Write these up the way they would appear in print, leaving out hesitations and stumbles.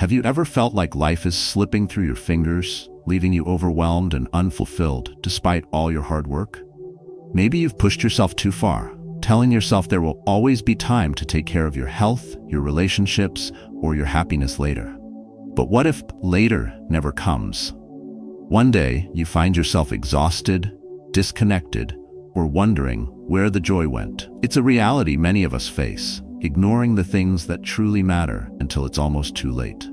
Have you ever felt like life is slipping through your fingers, leaving you overwhelmed and unfulfilled despite all your hard work? Maybe you've pushed yourself too far, telling yourself there will always be time to take care of your health, your relationships, or your happiness later. But what if later never comes? One day, you find yourself exhausted, disconnected, or wondering where the joy went. It's a reality many of us face, ignoring the things that truly matter until it's almost too late.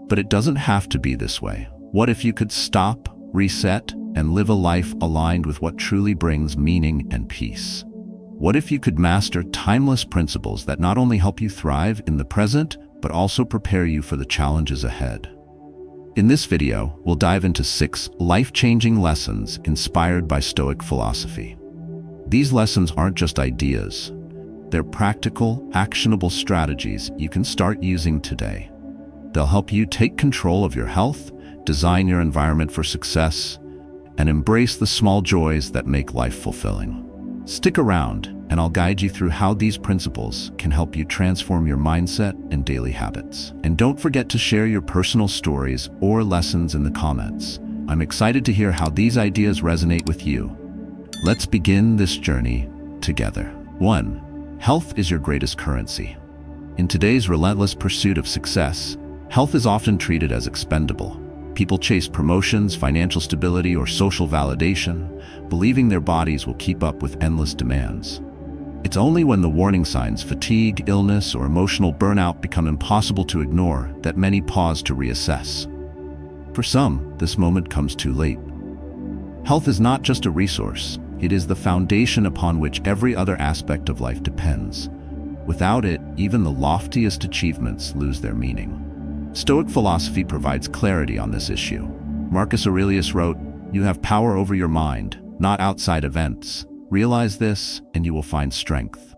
But it doesn't have to be this way. What if you could stop, reset, and live a life aligned with what truly brings meaning and peace? What if you could master timeless principles that not only help you thrive in the present, but also prepare you for the challenges ahead? In this video, we'll dive into 6 life-changing lessons inspired by Stoic philosophy. These lessons aren't just ideas. They're practical, actionable strategies you can start using today. They'll help you take control of your health, design your environment for success, and embrace the small joys that make life fulfilling. Stick around, and I'll guide you through how these principles can help you transform your mindset and daily habits. And don't forget to share your personal stories or lessons in the comments. I'm excited to hear how these ideas resonate with you. Let's begin this journey together. 1. Health is your greatest currency. In today's relentless pursuit of success, health is often treated as expendable. People chase promotions, financial stability, or social validation, believing their bodies will keep up with endless demands. It's only when the warning signs, fatigue, illness, or emotional burnout become impossible to ignore that many pause to reassess. For some, this moment comes too late. Health is not just a resource, it is the foundation upon which every other aspect of life depends. Without it, even the loftiest achievements lose their meaning. Stoic philosophy provides clarity on this issue. Marcus Aurelius wrote, "You have power over your mind, not outside events. Realize this, and you will find strength."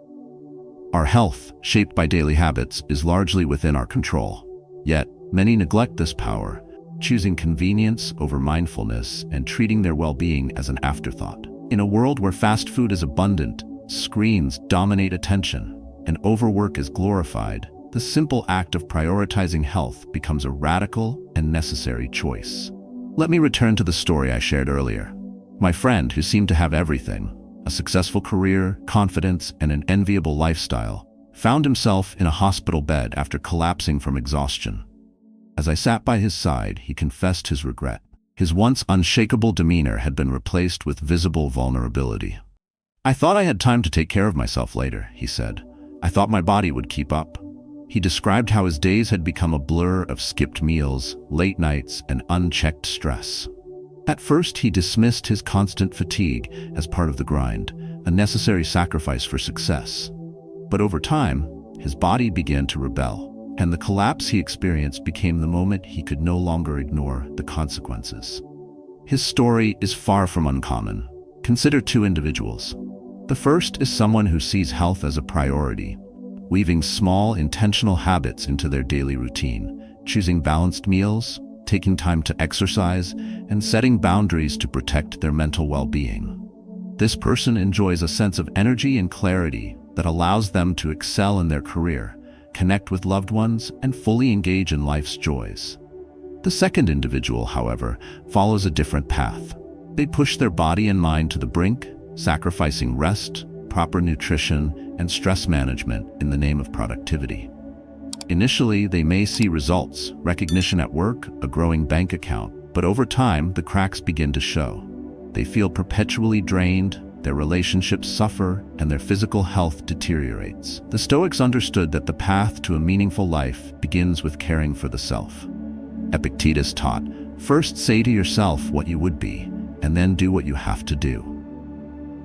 Our health, shaped by daily habits, is largely within our control. Yet, many neglect this power, choosing convenience over mindfulness and treating their well-being as an afterthought. In a world where fast food is abundant, screens dominate attention, and overwork is glorified, the simple act of prioritizing health becomes a radical and necessary choice. Let me return to the story I shared earlier. My friend, who seemed to have everything, a successful career, confidence, and an enviable lifestyle, found himself in a hospital bed after collapsing from exhaustion. As I sat by his side, he confessed his regret. His once unshakable demeanor had been replaced with visible vulnerability. "I thought I had time to take care of myself later," he said. "I thought my body would keep up." He described how his days had become a blur of skipped meals, late nights, and unchecked stress. At first, he dismissed his constant fatigue as part of the grind, a necessary sacrifice for success. But over time, his body began to rebel, and the collapse he experienced became the moment he could no longer ignore the consequences. His story is far from uncommon. Consider 2 individuals. The first is someone who sees health as a priority, weaving small, intentional habits into their daily routine, choosing balanced meals, taking time to exercise, and setting boundaries to protect their mental well-being. This person enjoys a sense of energy and clarity that allows them to excel in their career, connect with loved ones, and fully engage in life's joys. The second individual, however, follows a different path. They push their body and mind to the brink, sacrificing rest, proper nutrition, and stress management in the name of productivity. Initially, they may see results, recognition at work, a growing bank account, but over time, the cracks begin to show. They feel perpetually drained, their relationships suffer, and their physical health deteriorates. The Stoics understood that the path to a meaningful life begins with caring for the self. Epictetus taught, "First say to yourself what you would be, and then do what you have to do."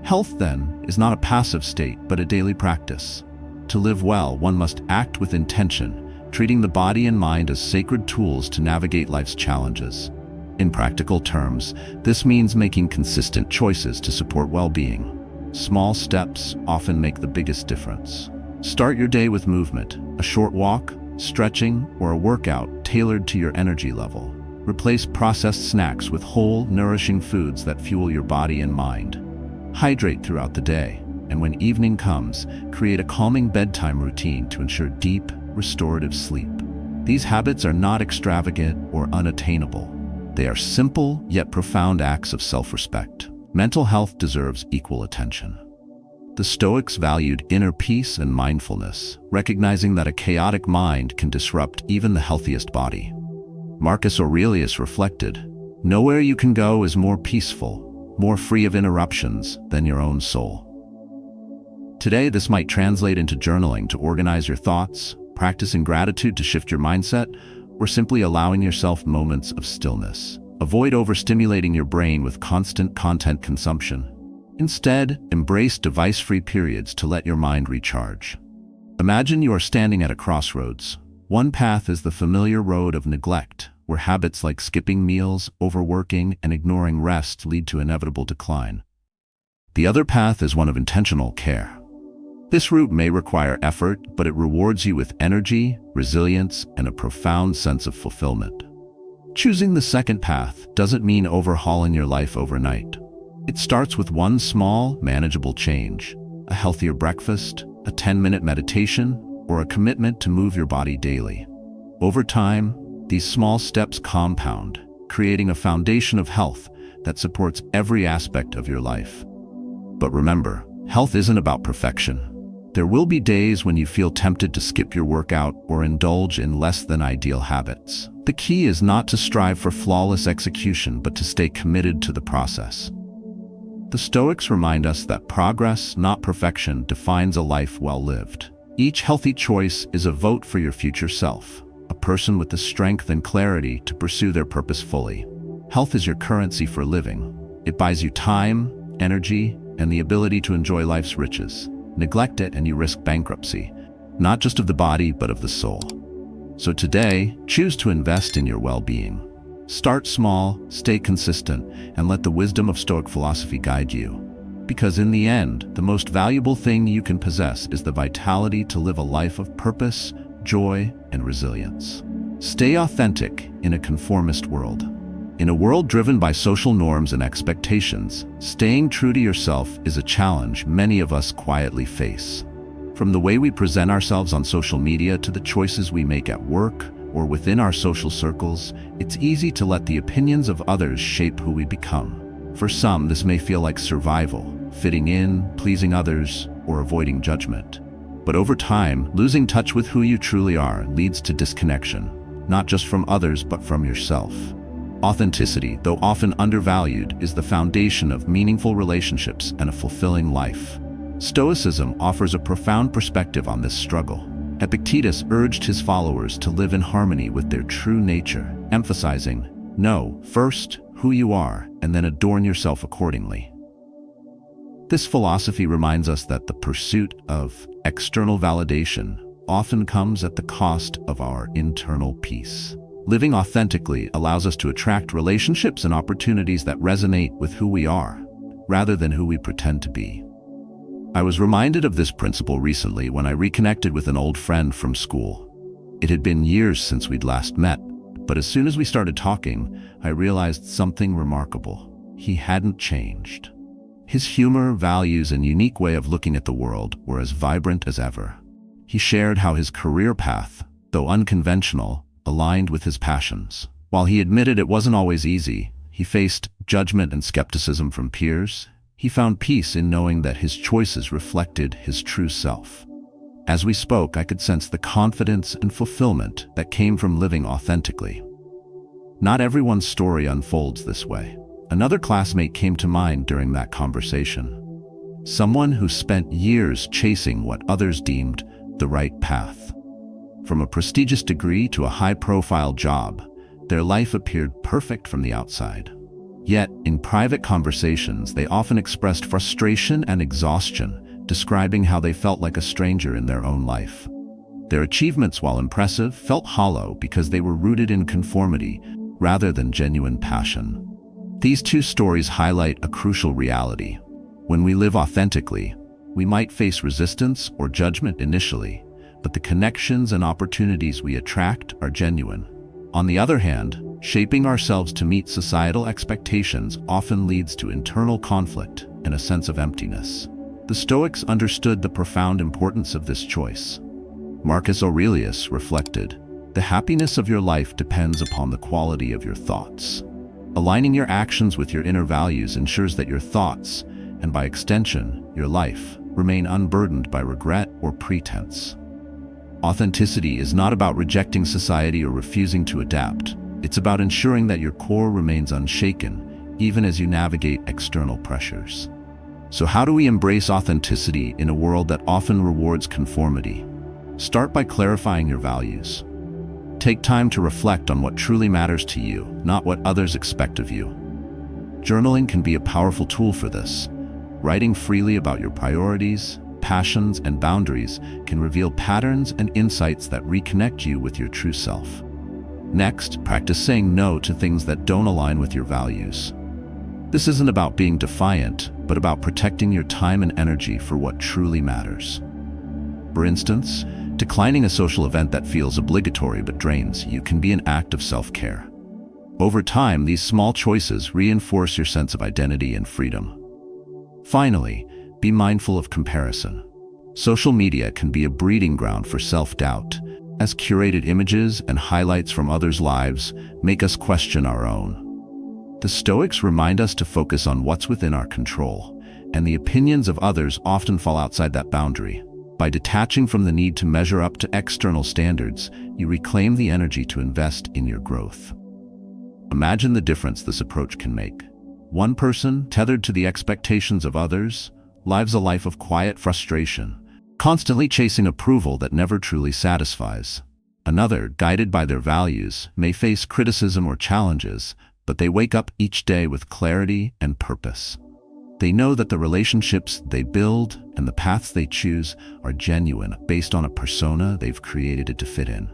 Health, then, is not a passive state, but a daily practice. To live well, one must act with intention, treating the body and mind as sacred tools to navigate life's challenges. In practical terms, this means making consistent choices to support well-being. Small steps often make the biggest difference. Start your day with movement, a short walk, stretching, or a workout tailored to your energy level. Replace processed snacks with whole, nourishing foods that fuel your body and mind. Hydrate throughout the day, and when evening comes, create a calming bedtime routine to ensure deep, restorative sleep. These habits are not extravagant or unattainable. They are simple yet profound acts of self-respect. Mental health deserves equal attention. The Stoics valued inner peace and mindfulness, recognizing that a chaotic mind can disrupt even the healthiest body. Marcus Aurelius reflected, "Nowhere you can go is more peaceful, more free of interruptions than your own soul." Today, this might translate into journaling to organize your thoughts, practicing gratitude to shift your mindset, or simply allowing yourself moments of stillness. Avoid overstimulating your brain with constant content consumption. Instead, embrace device-free periods to let your mind recharge. Imagine you are standing at a crossroads. One path is the familiar road of neglect, where habits like skipping meals, overworking, and ignoring rest lead to inevitable decline. The other path is one of intentional care. This route may require effort, but it rewards you with energy, resilience, and a profound sense of fulfillment. Choosing the second path doesn't mean overhauling your life overnight. It starts with one small, manageable change: a healthier breakfast, a 10-minute meditation, or a commitment to move your body daily. Over time, these small steps compound, creating a foundation of health that supports every aspect of your life. But remember, health isn't about perfection. There will be days when you feel tempted to skip your workout or indulge in less than ideal habits. The key is not to strive for flawless execution, but to stay committed to the process. The Stoics remind us that progress, not perfection, defines a life well lived. Each healthy choice is a vote for your future self, a person with the strength and clarity to pursue their purpose fully. Health is your currency for living. It buys you time, energy, and the ability to enjoy life's riches. Neglect it and you risk bankruptcy, not just of the body, but of the soul. So today, choose to invest in your well-being. Start small, stay consistent, and let the wisdom of Stoic philosophy guide you. Because in the end, the most valuable thing you can possess is the vitality to live a life of purpose, joy, and resilience. Stay authentic in a conformist world. In a world driven by social norms and expectations, staying true to yourself is a challenge many of us quietly face. From the way we present ourselves on social media to the choices we make at work or within our social circles, it's easy to let the opinions of others shape who we become. For some, this may feel like survival, fitting in, pleasing others, or avoiding judgment. But over time, losing touch with who you truly are leads to disconnection, not just from others, but from yourself. Authenticity, though often undervalued, is the foundation of meaningful relationships and a fulfilling life. Stoicism offers a profound perspective on this struggle. Epictetus urged his followers to live in harmony with their true nature, emphasizing, "Know first who you are, and then adorn yourself accordingly." This philosophy reminds us that the pursuit of external validation often comes at the cost of our internal peace. Living authentically allows us to attract relationships and opportunities that resonate with who we are, rather than who we pretend to be. I was reminded of this principle recently when I reconnected with an old friend from school. It had been years since we'd last met, but as soon as we started talking, I realized something remarkable. He hadn't changed. His humor, values, and unique way of looking at the world were as vibrant as ever. He shared how his career path, though unconventional, aligned with his passions. While he admitted it wasn't always easy, he faced judgment and skepticism from peers. He found peace in knowing that his choices reflected his true self. As we spoke, I could sense the confidence and fulfillment that came from living authentically. Not everyone's story unfolds this way. Another classmate came to mind during that conversation. Someone who spent years chasing what others deemed the right path. From a prestigious degree to a high-profile job, their life appeared perfect from the outside. Yet, in private conversations, they often expressed frustration and exhaustion, describing how they felt like a stranger in their own life. Their achievements, while impressive, felt hollow because they were rooted in conformity rather than genuine passion. These two stories highlight a crucial reality. When we live authentically, we might face resistance or judgment initially, but the connections and opportunities we attract are genuine. On the other hand, shaping ourselves to meet societal expectations often leads to internal conflict and a sense of emptiness. The Stoics understood the profound importance of this choice. Marcus Aurelius reflected, The happiness of your life depends upon the quality of your thoughts. Aligning your actions with your inner values ensures that your thoughts, and by extension, your life, remain unburdened by regret or pretense. Authenticity is not about rejecting society or refusing to adapt. It's about ensuring that your core remains unshaken, even as you navigate external pressures. So how do we embrace authenticity in a world that often rewards conformity? Start by clarifying your values. Take time to reflect on what truly matters to you, not what others expect of you. Journaling can be a powerful tool for this. Writing freely about your priorities, passions, and boundaries can reveal patterns and insights that reconnect you with your true self. Next, practice saying no to things that don't align with your values. This isn't about being defiant, but about protecting your time and energy for what truly matters. For instance, declining a social event that feels obligatory but drains you can be an act of self-care. Over time, these small choices reinforce your sense of identity and freedom. Finally, be mindful of comparison. Social media can be a breeding ground for self-doubt, as curated images and highlights from others' lives make us question our own. The Stoics remind us to focus on what's within our control, and the opinions of others often fall outside that boundary. By detaching from the need to measure up to external standards, you reclaim the energy to invest in your growth. Imagine the difference this approach can make. One person, tethered to the expectations of others, lives a life of quiet frustration, constantly chasing approval that never truly satisfies. Another, guided by their values, may face criticism or challenges, but they wake up each day with clarity and purpose. They know that the relationships they build and the paths they choose are genuine, based on a persona they've created to fit in.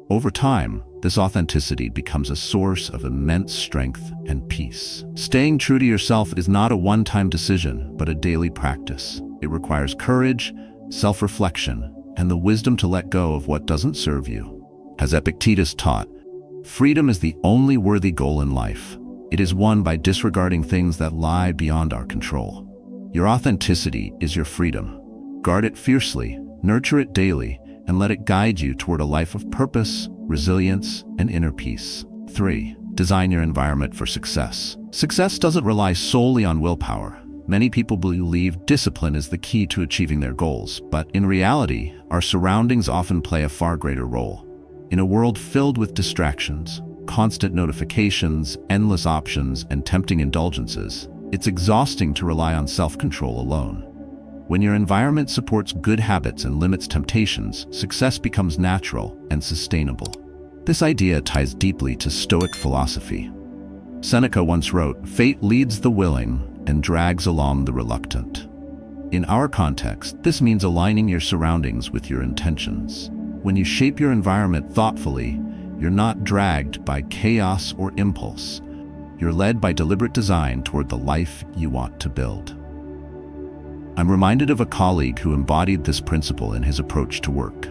Over time, this authenticity becomes a source of immense strength and peace. Staying true to yourself is not a one-time decision, but a daily practice. It requires courage, self-reflection, and the wisdom to let go of what doesn't serve you. As Epictetus taught, freedom is the only worthy goal in life. It is won by disregarding things that lie beyond our control. Your authenticity is your freedom. Guard it fiercely, nurture it daily, and let it guide you toward a life of purpose, resilience, and inner peace. 3. Design your environment for success. Success doesn't rely solely on willpower. Many people believe discipline is the key to achieving their goals, but in reality, our surroundings often play a far greater role. In a world filled with distractions, constant notifications, endless options, and tempting indulgences, it's exhausting to rely on self-control alone. When your environment supports good habits and limits temptations, success becomes natural and sustainable. This idea ties deeply to Stoic philosophy. Seneca once wrote, "Fate leads the willing and drags along the reluctant." In our context, this means aligning your surroundings with your intentions. When you shape your environment thoughtfully, you're not dragged by chaos or impulse. You're led by deliberate design toward the life you want to build. I'm reminded of a colleague who embodied this principle in his approach to work.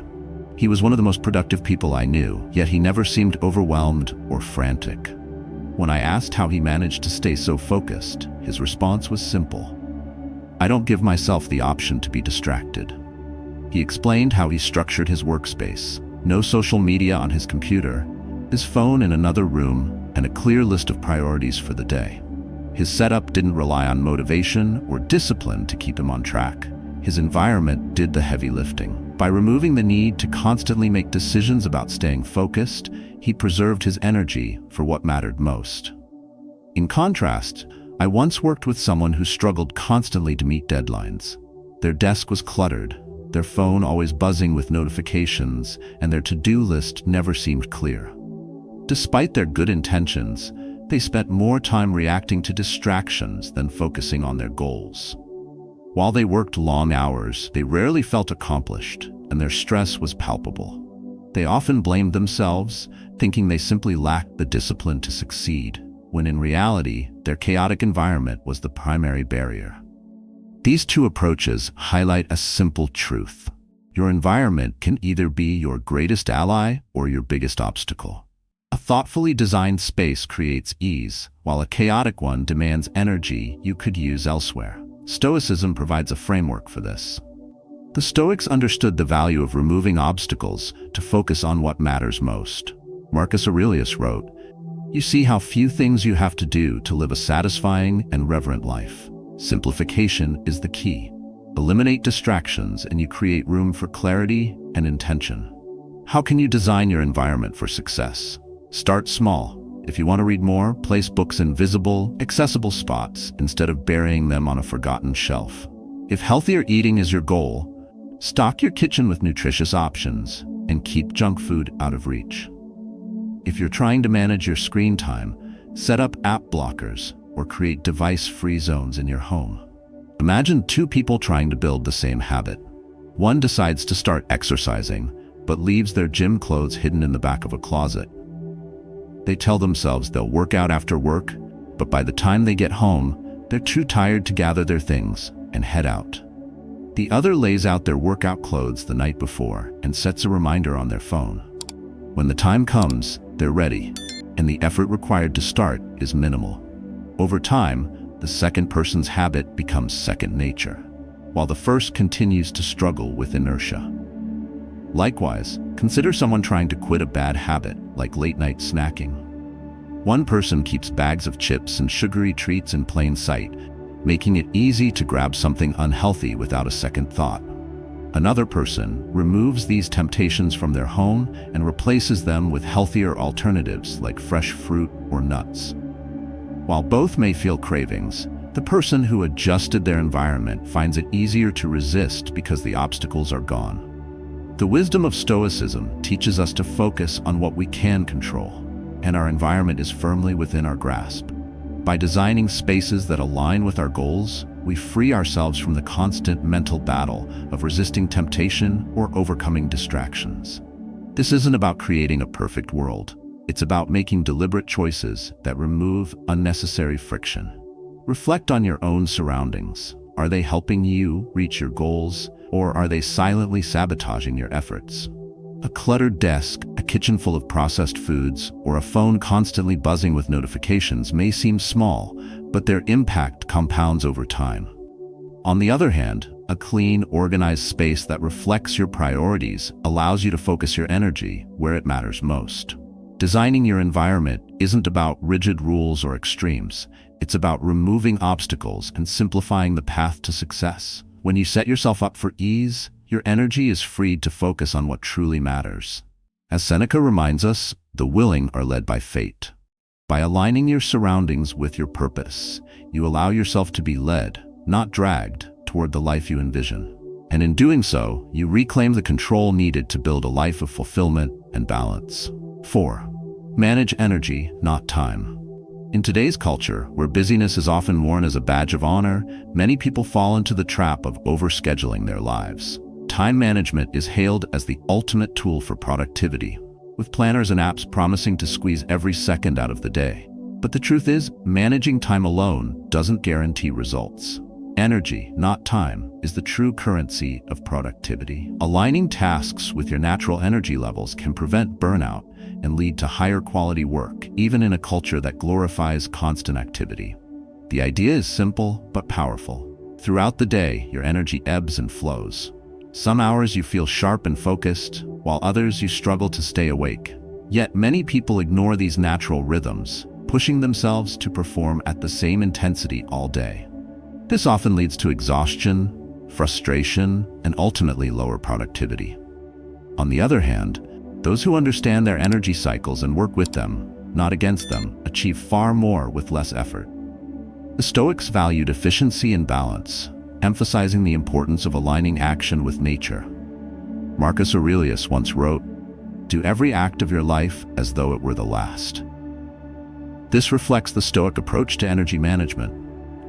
He was one of the most productive people I knew, yet he never seemed overwhelmed or frantic. When I asked how he managed to stay so focused, his response was simple. "I don't give myself the option to be distracted." He explained how he structured his workspace. No social media on his computer, his phone in another room, and a clear list of priorities for the day. His setup didn't rely on motivation or discipline to keep him on track. His environment did the heavy lifting. By removing the need to constantly make decisions about staying focused, he preserved his energy for what mattered most. In contrast, I once worked with someone who struggled constantly to meet deadlines. Their desk was cluttered, their phone always buzzing with notifications, and their to-do list never seemed clear. Despite their good intentions, they spent more time reacting to distractions than focusing on their goals. While they worked long hours, they rarely felt accomplished, and their stress was palpable. They often blamed themselves, thinking they simply lacked the discipline to succeed, when in reality, their chaotic environment was the primary barrier. These two approaches highlight a simple truth. Your environment can either be your greatest ally or your biggest obstacle. A thoughtfully designed space creates ease, while a chaotic one demands energy you could use elsewhere. Stoicism provides a framework for this. The Stoics understood the value of removing obstacles to focus on what matters most. Marcus Aurelius wrote, "You see how few things you have to do to live a satisfying and reverent life. Simplification is the key. Eliminate distractions and you create room for clarity and intention." How can you design your environment for success? Start small. If you want to read more, place books in visible, accessible spots instead of burying them on a forgotten shelf. If healthier eating is your goal, stock your kitchen with nutritious options and keep junk food out of reach. If you're trying to manage your screen time, set up app blockers or create device-free zones in your home. Imagine two people trying to build the same habit. One decides to start exercising, but leaves their gym clothes hidden in the back of a closet. They tell themselves they'll work out after work, but by the time they get home, they're too tired to gather their things and head out. The other lays out their workout clothes the night before and sets a reminder on their phone. When the time comes, they're ready, and the effort required to start is minimal. Over time, the second person's habit becomes second nature, while the first continues to struggle with inertia. Likewise, consider someone trying to quit a bad habit, like late-night snacking. One person keeps bags of chips and sugary treats in plain sight, making it easy to grab something unhealthy without a second thought. Another person removes these temptations from their home and replaces them with healthier alternatives like fresh fruit or nuts. While both may feel cravings, the person who adjusted their environment finds it easier to resist because the obstacles are gone. The wisdom of Stoicism teaches us to focus on what we can control, and our environment is firmly within our grasp. By designing spaces that align with our goals, we free ourselves from the constant mental battle of resisting temptation or overcoming distractions. This isn't about creating a perfect world. It's about making deliberate choices that remove unnecessary friction. Reflect on your own surroundings. Are they helping you reach your goals, or are they silently sabotaging your efforts? A cluttered desk, a kitchen full of processed foods, or a phone constantly buzzing with notifications may seem small, but their impact compounds over time. On the other hand, a clean, organized space that reflects your priorities allows you to focus your energy where it matters most. Designing your environment isn't about rigid rules or extremes. It's about removing obstacles and simplifying the path to success. When you set yourself up for ease, your energy is freed to focus on what truly matters. As Seneca reminds us, the willing are led by fate. By aligning your surroundings with your purpose, you allow yourself to be led, not dragged, toward the life you envision. And in doing so, you reclaim the control needed to build a life of fulfillment and balance. 4. Manage energy, not time. In today's culture, where busyness is often worn as a badge of honor, many people fall into the trap of overscheduling their lives. Time management is hailed as the ultimate tool for productivity, with planners and apps promising to squeeze every second out of the day. But the truth is, managing time alone doesn't guarantee results. Energy, not time, is the true currency of productivity. Aligning tasks with your natural energy levels can prevent burnout and lead to higher quality work, even in a culture that glorifies constant activity. The idea is simple but powerful. Throughout the day, your energy ebbs and flows. Some hours you feel sharp and focused, while others you struggle to stay awake. Yet many people ignore these natural rhythms, pushing themselves to perform at the same intensity all day. This often leads to exhaustion, frustration, and ultimately lower productivity. On the other hand, those who understand their energy cycles and work with them, not against them, achieve far more with less effort. The Stoics valued efficiency and balance, emphasizing the importance of aligning action with nature. Marcus Aurelius once wrote, "Do every act of your life as though it were the last." This reflects the Stoic approach to energy management.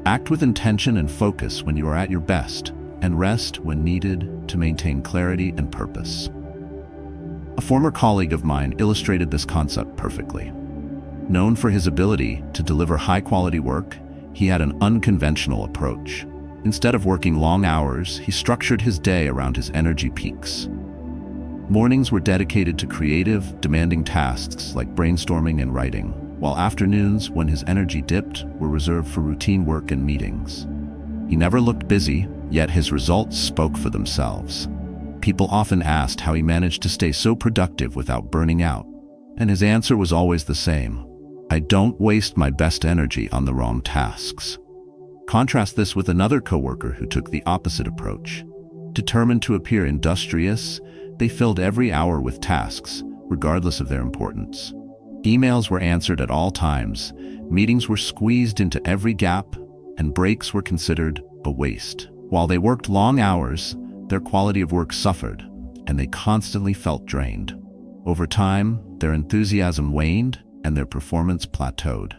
Act with intention and focus when you are at your best, and rest when needed to maintain clarity and purpose. A former colleague of mine illustrated this concept perfectly. Known for his ability to deliver high-quality work, he had an unconventional approach. Instead of working long hours, he structured his day around his energy peaks. Mornings were dedicated to creative, demanding tasks like brainstorming and writing, while afternoons, when his energy dipped, were reserved for routine work and meetings. He never looked busy, yet his results spoke for themselves. People often asked how he managed to stay so productive without burning out, and his answer was always the same: I don't waste my best energy on the wrong tasks. Contrast this with another coworker who took the opposite approach. Determined to appear industrious, they filled every hour with tasks, regardless of their importance. Emails were answered at all times, meetings were squeezed into every gap, and breaks were considered a waste. While they worked long hours, their quality of work suffered, and they constantly felt drained. Over time, their enthusiasm waned and their performance plateaued.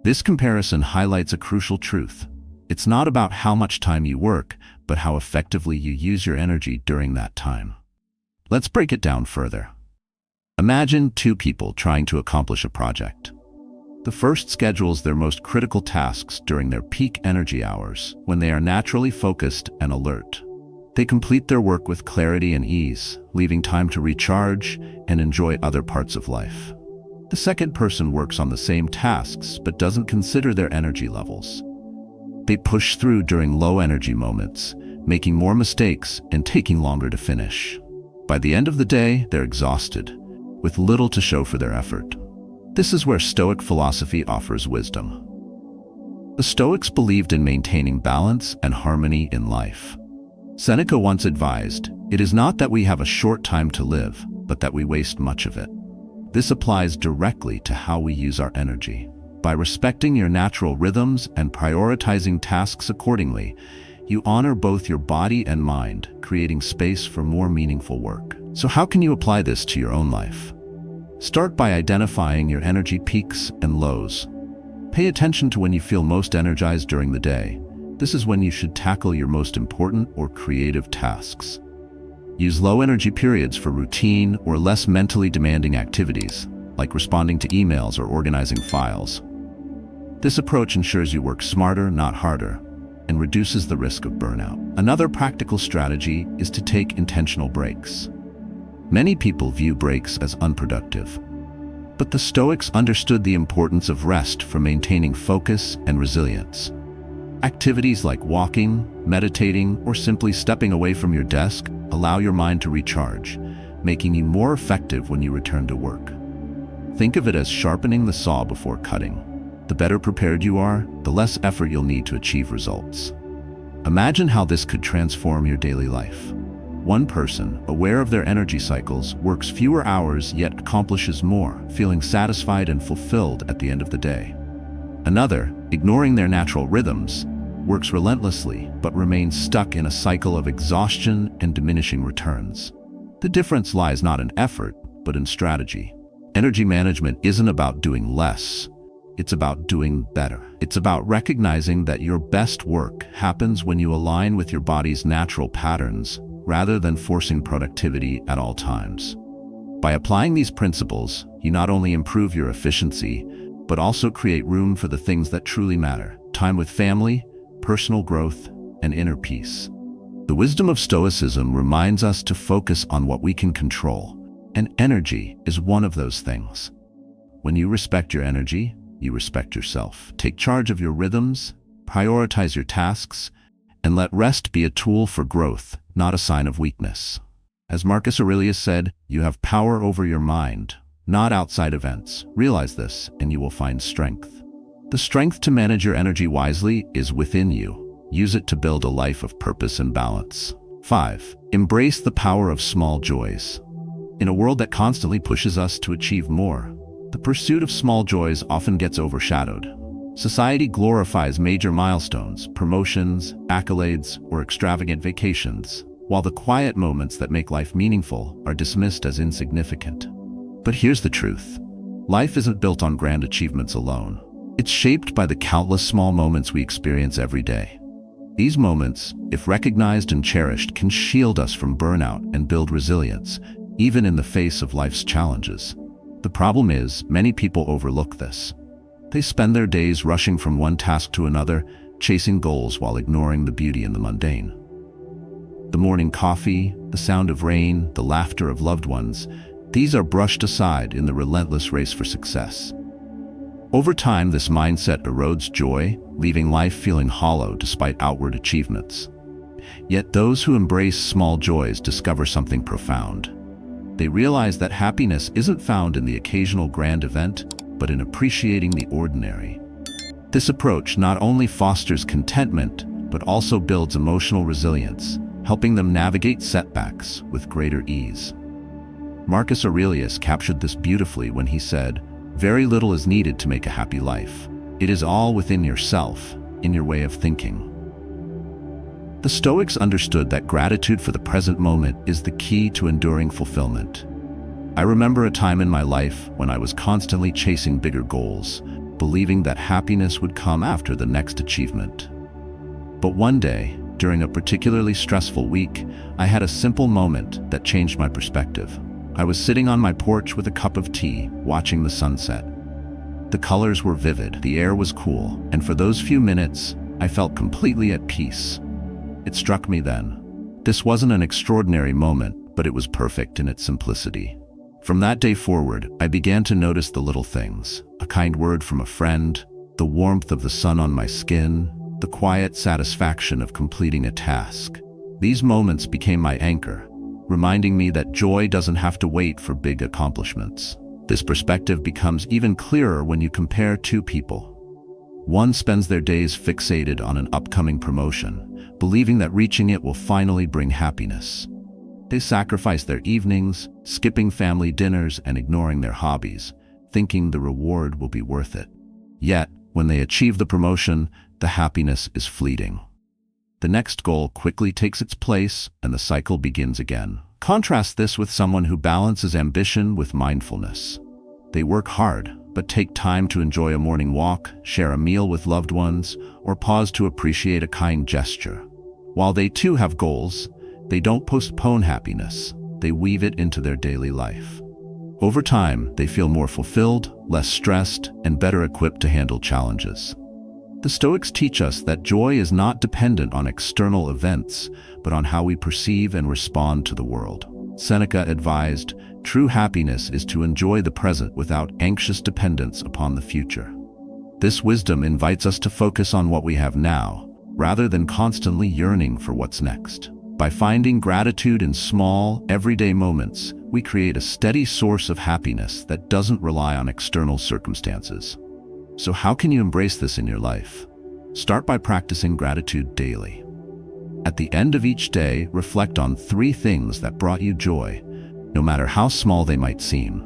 This comparison highlights a crucial truth. It's not about how much time you work, but how effectively you use your energy during that time. Let's break it down further. Imagine two people trying to accomplish a project. The first schedules their most critical tasks during their peak energy hours, when they are naturally focused and alert. They complete their work with clarity and ease, leaving time to recharge and enjoy other parts of life. The second person works on the same tasks but doesn't consider their energy levels. They push through during low energy moments, making more mistakes and taking longer to finish. By the end of the day, they're exhausted, with little to show for their effort. This is where Stoic philosophy offers wisdom. The Stoics believed in maintaining balance and harmony in life. Seneca once advised, "It is not that we have a short time to live, but that we waste much of it." This applies directly to how we use our energy. By respecting your natural rhythms and prioritizing tasks accordingly, you honor both your body and mind, creating space for more meaningful work. So how can you apply this to your own life? Start by identifying your energy peaks and lows. Pay attention to when you feel most energized during the day. This is when you should tackle your most important or creative tasks. Use low energy periods for routine or less mentally demanding activities, like responding to emails or organizing files. This approach ensures you work smarter, not harder, and reduces the risk of burnout. Another practical strategy is to take intentional breaks. Many people view breaks as unproductive, but the Stoics understood the importance of rest for maintaining focus and resilience. Activities like walking, meditating, or simply stepping away from your desk allow your mind to recharge, making you more effective when you return to work. Think of it as sharpening the saw before cutting. The better prepared you are, the less effort you'll need to achieve results. Imagine how this could transform your daily life. One person, aware of their energy cycles, works fewer hours yet accomplishes more, feeling satisfied and fulfilled at the end of the day. Another, ignoring their natural rhythms, works relentlessly but remains stuck in a cycle of exhaustion and diminishing returns. The difference lies not in effort, but in strategy. Energy management isn't about doing less. It's about doing better. It's about recognizing that your best work happens when you align with your body's natural patterns, rather than forcing productivity at all times. By applying these principles, you not only improve your efficiency, but also create room for the things that truly matter: time with family, personal growth, and inner peace. The wisdom of Stoicism reminds us to focus on what we can control, and energy is one of those things. When you respect your energy, you respect yourself. Take charge of your rhythms, prioritize your tasks, and let rest be a tool for growth, not a sign of weakness. As Marcus Aurelius said, you have power over your mind, not outside events. Realize this, and you will find strength. The strength to manage your energy wisely is within you. Use it to build a life of purpose and balance. 5. Embrace the power of small joys. In a world that constantly pushes us to achieve more, the pursuit of small joys often gets overshadowed. Society glorifies major milestones, promotions, accolades, or extravagant vacations, while the quiet moments that make life meaningful are dismissed as insignificant. But here's the truth. Life isn't built on grand achievements alone. It's shaped by the countless small moments we experience every day. These moments, if recognized and cherished, can shield us from burnout and build resilience, even in the face of life's challenges. The problem is, many people overlook this. They spend their days rushing from one task to another, chasing goals while ignoring the beauty in the mundane. The morning coffee, the sound of rain, the laughter of loved ones, these are brushed aside in the relentless race for success. Over time, this mindset erodes joy, leaving life feeling hollow despite outward achievements. Yet those who embrace small joys discover something profound. They realize that happiness isn't found in the occasional grand event, but in appreciating the ordinary. This approach not only fosters contentment, but also builds emotional resilience, helping them navigate setbacks with greater ease. Marcus Aurelius captured this beautifully when he said, "Very little is needed to make a happy life. It is all within yourself, in your way of thinking." The Stoics understood that gratitude for the present moment is the key to enduring fulfillment. I remember a time in my life when I was constantly chasing bigger goals, believing that happiness would come after the next achievement. But one day, during a particularly stressful week, I had a simple moment that changed my perspective. I was sitting on my porch with a cup of tea, watching the sunset. The colors were vivid, the air was cool, and for those few minutes, I felt completely at peace. It struck me then. This wasn't an extraordinary moment, but it was perfect in its simplicity. From that day forward, I began to notice the little things: a kind word from a friend, the warmth of the sun on my skin, the quiet satisfaction of completing a task. These moments became my anchor, reminding me that joy doesn't have to wait for big accomplishments. This perspective becomes even clearer when you compare two people. One spends their days fixated on an upcoming promotion, believing that reaching it will finally bring happiness. They sacrifice their evenings, skipping family dinners and ignoring their hobbies, thinking the reward will be worth it. Yet, when they achieve the promotion, the happiness is fleeting. The next goal quickly takes its place, and the cycle begins again. Contrast this with someone who balances ambition with mindfulness. They work hard, but take time to enjoy a morning walk, share a meal with loved ones, or pause to appreciate a kind gesture. While they too have goals, they don't postpone happiness, they weave it into their daily life. Over time, they feel more fulfilled, less stressed, and better equipped to handle challenges. The Stoics teach us that joy is not dependent on external events, but on how we perceive and respond to the world. Seneca advised, "True happiness is to enjoy the present without anxious dependence upon the future." This wisdom invites us to focus on what we have now, rather than constantly yearning for what's next. By finding gratitude in small, everyday moments, we create a steady source of happiness that doesn't rely on external circumstances. So how can you embrace this in your life? Start by practicing gratitude daily. At the end of each day, reflect on 3 things that brought you joy, no matter how small they might seem.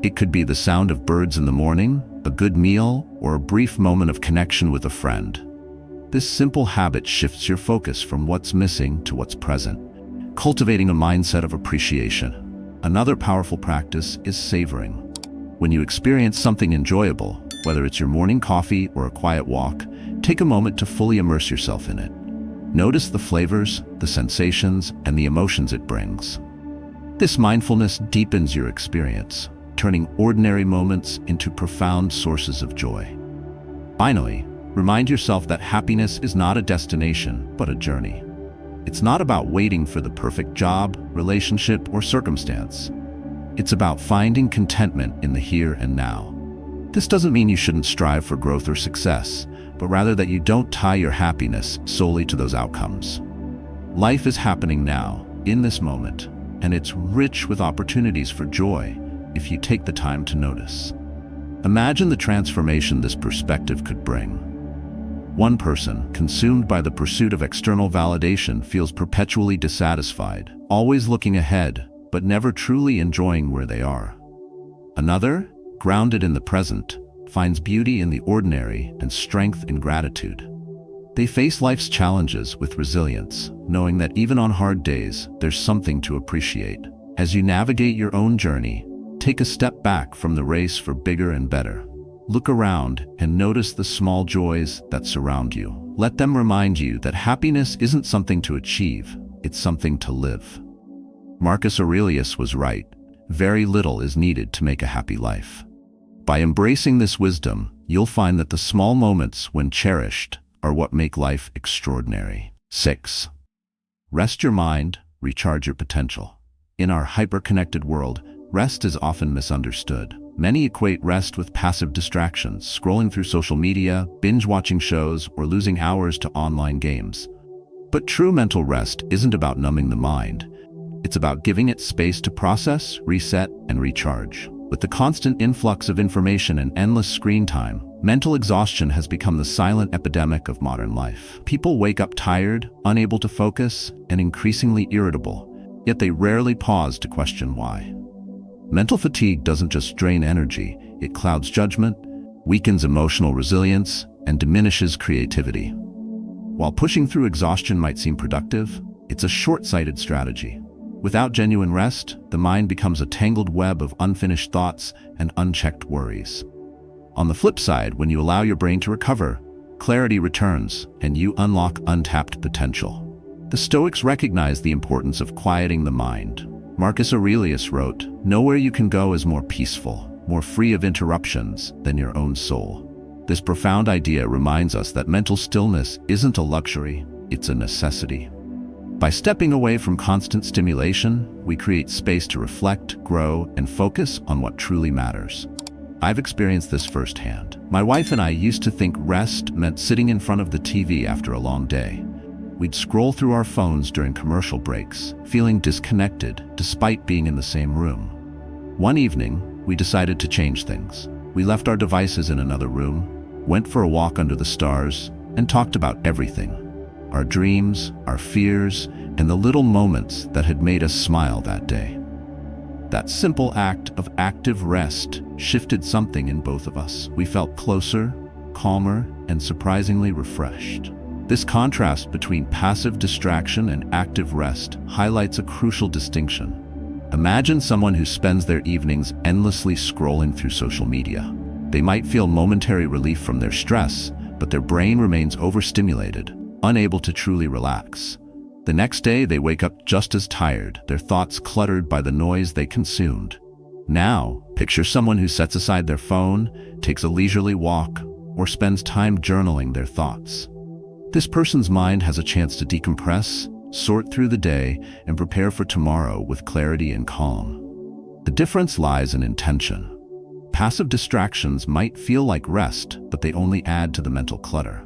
It could be the sound of birds in the morning, a good meal, or a brief moment of connection with a friend. This simple habit shifts your focus from what's missing to what's present, cultivating a mindset of appreciation. Another powerful practice is savoring. When you experience something enjoyable, whether it's your morning coffee or a quiet walk, take a moment to fully immerse yourself in it. Notice the flavors, the sensations, and the emotions it brings. This mindfulness deepens your experience, turning ordinary moments into profound sources of joy. Finally, remind yourself that happiness is not a destination, but a journey. It's not about waiting for the perfect job, relationship, or circumstance. It's about finding contentment in the here and now. This doesn't mean you shouldn't strive for growth or success, but rather that you don't tie your happiness solely to those outcomes. Life is happening now, in this moment, and it's rich with opportunities for joy if you take the time to notice. Imagine the transformation this perspective could bring. One person, consumed by the pursuit of external validation, feels perpetually dissatisfied, always looking ahead, but never truly enjoying where they are. Another, grounded in the present, finds beauty in the ordinary and strength in gratitude. They face life's challenges with resilience, knowing that even on hard days, there's something to appreciate. As you navigate your own journey, take a step back from the race for bigger and better. Look around and notice the small joys that surround you. Let them remind you that happiness isn't something to achieve, it's something to live. Marcus Aurelius was right. Very little is needed to make a happy life. By embracing this wisdom, you'll find that the small moments, when cherished, are what make life extraordinary. 6. Rest your mind, recharge your potential. In our hyper-connected world, rest is often misunderstood. Many equate rest with passive distractions, scrolling through social media, binge-watching shows, or losing hours to online games. But true mental rest isn't about numbing the mind. It's about giving it space to process, reset, and recharge. With the constant influx of information and endless screen time, mental exhaustion has become the silent epidemic of modern life. People wake up tired, unable to focus, and increasingly irritable, yet they rarely pause to question why. Mental fatigue doesn't just drain energy, it clouds judgment, weakens emotional resilience, and diminishes creativity. While pushing through exhaustion might seem productive, it's a short-sighted strategy. Without genuine rest, the mind becomes a tangled web of unfinished thoughts and unchecked worries. On the flip side, when you allow your brain to recover, clarity returns and you unlock untapped potential. The Stoics recognize the importance of quieting the mind. Marcus Aurelius wrote, "Nowhere you can go is more peaceful, more free of interruptions than your own soul." This profound idea reminds us that mental stillness isn't a luxury, it's a necessity. By stepping away from constant stimulation, we create space to reflect, grow, and focus on what truly matters. I've experienced this firsthand. My wife and I used to think rest meant sitting in front of the TV after a long day. We'd scroll through our phones during commercial breaks, feeling disconnected despite being in the same room. One evening, we decided to change things. We left our devices in another room, went for a walk under the stars, and talked about everything. Our dreams, our fears, and the little moments that had made us smile that day. That simple act of active rest shifted something in both of us. We felt closer, calmer, and surprisingly refreshed. This contrast between passive distraction and active rest highlights a crucial distinction. Imagine someone who spends their evenings endlessly scrolling through social media. They might feel momentary relief from their stress, but their brain remains overstimulated, unable to truly relax. The next day, they wake up just as tired, their thoughts cluttered by the noise they consumed. Now, picture someone who sets aside their phone, takes a leisurely walk, or spends time journaling their thoughts. This person's mind has a chance to decompress, sort through the day, and prepare for tomorrow with clarity and calm. The difference lies in intention. Passive distractions might feel like rest, but they only add to the mental clutter.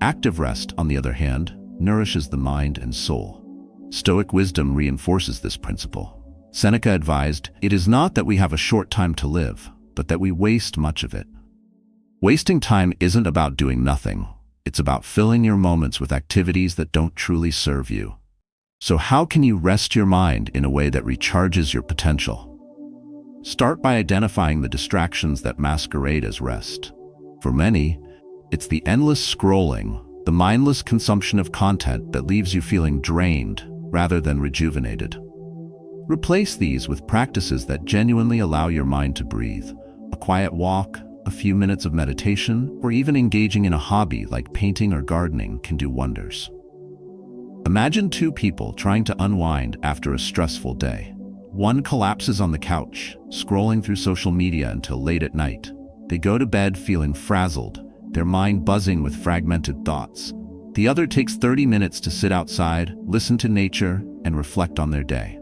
Active rest, on the other hand, nourishes the mind and soul. Stoic wisdom reinforces this principle. Seneca advised, "It is not that we have a short time to live, but that we waste much of it." Wasting time isn't about doing nothing. It's about filling your moments with activities that don't truly serve you. So how can you rest your mind in a way that recharges your potential? Start by identifying the distractions that masquerade as rest. For many, it's the endless scrolling, the mindless consumption of content that leaves you feeling drained rather than rejuvenated. Replace these with practices that genuinely allow your mind to breathe. A quiet walk, a few minutes of meditation, or even engaging in a hobby like painting or gardening can do wonders. Imagine two people trying to unwind after a stressful day. One collapses on the couch, scrolling through social media until late at night. They go to bed feeling frazzled, their mind buzzing with fragmented thoughts. The other takes 30 minutes to sit outside, listen to nature, and reflect on their day.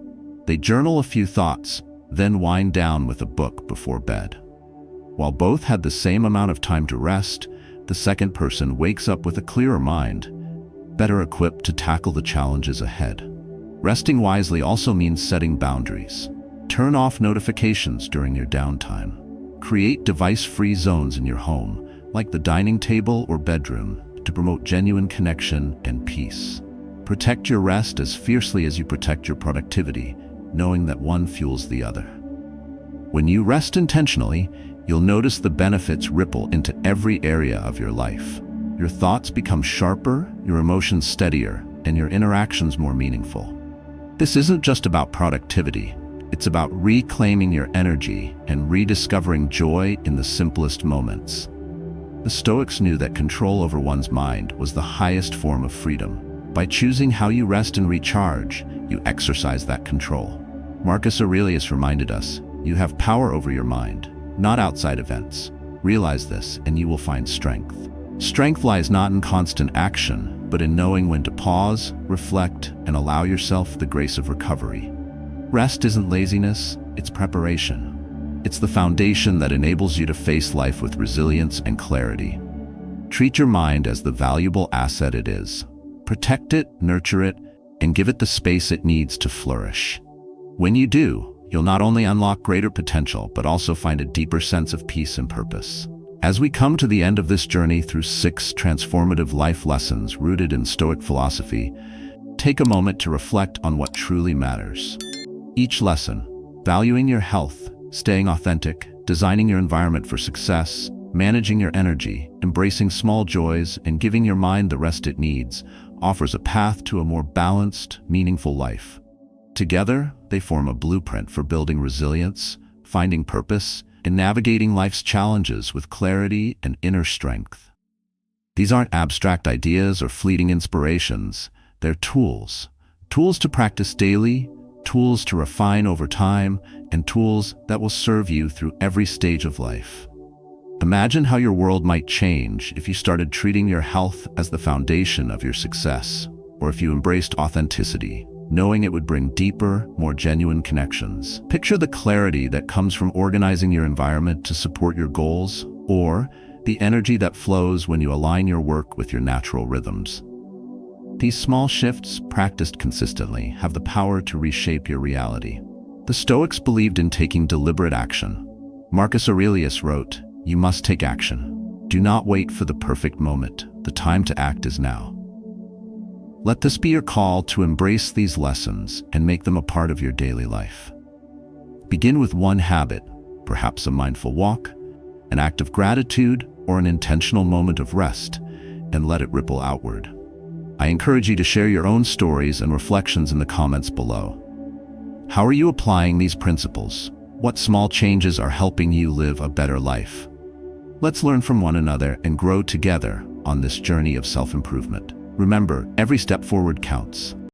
They journal a few thoughts, then wind down with a book before bed. While both had the same amount of time to rest, the second person wakes up with a clearer mind, better equipped to tackle the challenges ahead. Resting wisely also means setting boundaries. Turn off notifications during your downtime. Create device-free zones in your home, like the dining table or bedroom, to promote genuine connection and peace. Protect your rest as fiercely as you protect your productivity, knowing that one fuels the other. When you rest intentionally, you'll notice the benefits ripple into every area of your life. Your thoughts become sharper, your emotions steadier, and your interactions more meaningful. This isn't just about productivity. It's about reclaiming your energy and rediscovering joy in the simplest moments. The Stoics knew that control over one's mind was the highest form of freedom. By choosing how you rest and recharge, you exercise that control. Marcus Aurelius reminded us, "You have power over your mind, not outside events. Realize this, and you will find strength." Strength lies not in constant action, but in knowing when to pause, reflect, and allow yourself the grace of recovery. Rest isn't laziness, it's preparation. It's the foundation that enables you to face life with resilience and clarity. Treat your mind as the valuable asset it is. Protect it, nurture it, and give it the space it needs to flourish. When you do, you'll not only unlock greater potential, but also find a deeper sense of peace and purpose. As we come to the end of this journey through 6 transformative life lessons rooted in Stoic philosophy, take a moment to reflect on what truly matters. Each lesson, valuing your health, staying authentic, designing your environment for success, managing your energy, embracing small joys, and giving your mind the rest it needs, offers a path to a more balanced, meaningful life. Together, they form a blueprint for building resilience, finding purpose, and navigating life's challenges with clarity and inner strength. These aren't abstract ideas or fleeting inspirations. They're tools. Tools to practice daily, tools to refine over time, and tools that will serve you through every stage of life. Imagine how your world might change if you started treating your health as the foundation of your success, or if you embraced authenticity, knowing it would bring deeper, more genuine connections. Picture the clarity that comes from organizing your environment to support your goals, or the energy that flows when you align your work with your natural rhythms. These small shifts, practiced consistently, have the power to reshape your reality. The Stoics believed in taking deliberate action. Marcus Aurelius wrote, "You must take action. Do not wait for the perfect moment. The time to act is now." Let this be your call to embrace these lessons and make them a part of your daily life. Begin with one habit, perhaps a mindful walk, an act of gratitude, or an intentional moment of rest, and let it ripple outward. I encourage you to share your own stories and reflections in the comments below. How are you applying these principles? What small changes are helping you live a better life? Let's learn from one another and grow together on this journey of self-improvement. Remember, every step forward counts.